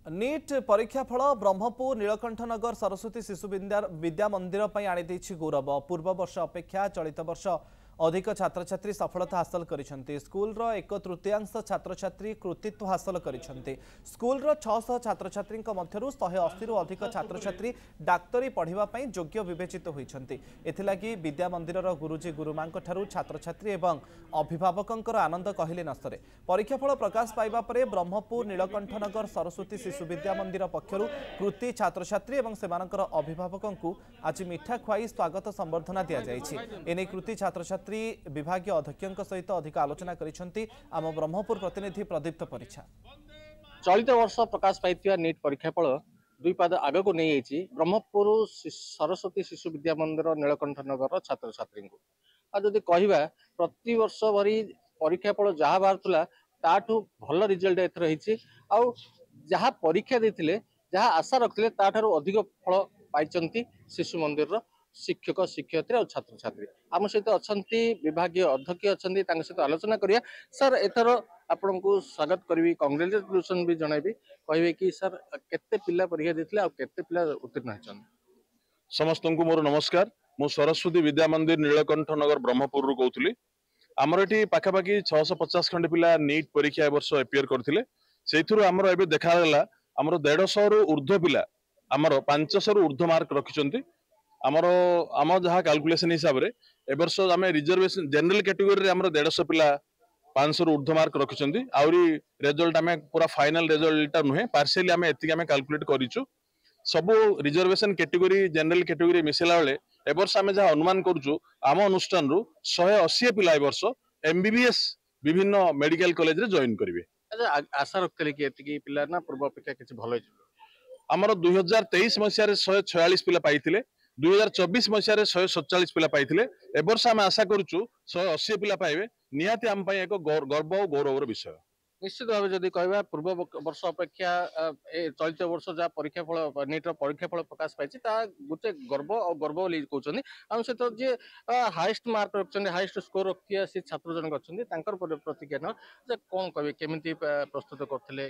NEET परीक्षा फल ब्रह्मपुर नीलकंठनगर सरस्वती शिशु विद्या मंदिर पर आनी गौरव। पूर्व वर्ष अपेक्षा चलित वर्ष अधिक छात्र छात्री सफलता हासिल करिसेंती। स्कूल रो एक तृतीयांश छात्र छात्री कृतित्व हासिल करिसेंती। स्कूल रो 600 छात्र छात्री मध्यरु 180 रु अधिक छात्र छात्री डाक्तरी पढ़िबा पई योग्य विवेचित होइछंती। एथिलागी विद्या मंदिर गुरुजी गुरुमांक ठारू छात्र छात्री एवं अभिभावकंकर आनंद कहले न सरे। परीक्षाफल प्रकाश पाइबा परे ब्रह्मपुर नीलकंठनगर सरस्वती शिशु विद्या मंदिर पक्षरु कृति छात्र छात्री एवं सेमानकर अभिभावकंकु आज मिठा खुआई स्वागत संबर्धना दिया जायछि। एने कृति छात्र छात्री विभागीय अध्यक्षक सहित अधिक आलोचना करिसेंती आम ब्रह्मपुर प्रतिनिधि प्रदीप्त परिछा। चलित वर्ष प्रकाश पाई नीट परीक्षाफल दुई पाद आग को नहीं जाइए ब्रह्मपुर सरस्वती शिशु विद्या मंदिर नीलकंठनगर छात्र छात्री जदि कहवा प्रति वर्ष भरी परीक्षाफल जहाँ बाहर ताठू भल रिजल्ट एथर होती जहाँ परीक्षा देते जहाँ आशा रखते ताठू अधिक फल पाई शिशु मंदिर शिक्षक शिक्षयित्री और छात्र छात्री आम सहित अच्छा विभागीय अध्यक्ष अच्छा सहित आलोचना करिया। सर एथर आपण को स्वागत करी कंग्रेचुलेसन भी जनइबी कहे कि सर केते पिला परीक्षा देते आ केते पिला उत्तीर्ण होती। समस्त को मोर नमस्कार। मु सरस्वती विद्या मंदिर नीलकंठ नगर ब्रह्मपुर रु कहूली। आमर ये पाखापाखि 650 खंड पिला नीट परीक्षा वर्ष एपियर करथिले। सेथुरु आमर एबे देखागला आमर 150 रु ऊर्ध्व पिला आमर 500 रु ऊर्ध्व मार्क रखिचंती। आमर आम जहाँ कैलकुलेशन हिसाब रे ए वर्ष आम रिजर्वेशन जनरल कैटेगरी आमर 150 पिला 500 रु ऊर्ध्व मार्क रखिचंती। आउरी रिजल्ट आम पूरा फाइनल रिजल्ट नुहे पार्शियली आम एतिक आम कैलकुलेट करिचु। सबु reservation category general category micellar बेले ए वर्ष आम जहाँ अनुमान करूँ आम अनुष्ठान रु 180 पिला ए वर्ष एमबीबीएस विभिन्न मेडिकल कॉलेज रे जॉइन करेंगे। आशा रखते कि एतिकी पिला ना पूर्व अपेक्षा किसी भल आमर 2023 मसीह 146 पिला पाइथिले, 2024 मसीह 147 पिला पाइथिले। ए वर्ष आम आशा करूँ 180 पिला पाइबे। निहाती आम पई एक गर्व और गौरवर विषय। निश्चित भाव जदि कहवा पूर्व वर्ष अपेक्षा चलित वर्ष जहाँ परीक्षा फल नीट परीक्षा फल प्रकाश पाई गोटे गर्व और गर्व कहते आम सहित जी हाइस्ट मार्क रखते हाइस्ट स्कोर रखिए सी छात्र जनक अच्छा प्रतिज्ञा न कौन कहे केमी प्रस्तुत करते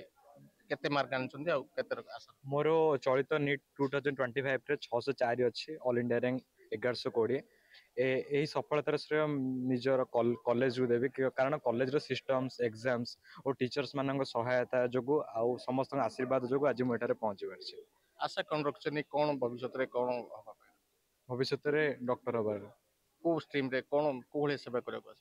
केते मार्क आनी आशा मोर चलित नीट 2025 रे 604 अच्छी ऑल इंडिया रैंक 1120 यही सफलतार श्रेय निजर कॉलेज को देवी कारण कॉलेज सिस्टम्स एग्जाम्स और टीचर्स मान सहायता जो आउ समस्त आशीर्वाद जो आज मुझे पहुंची पार्टी। आशा कौन रखते कौन भविष्य कौन भविष्य डॉक्टर हबार को स्ट्रीम रे कौन को सेवा करबा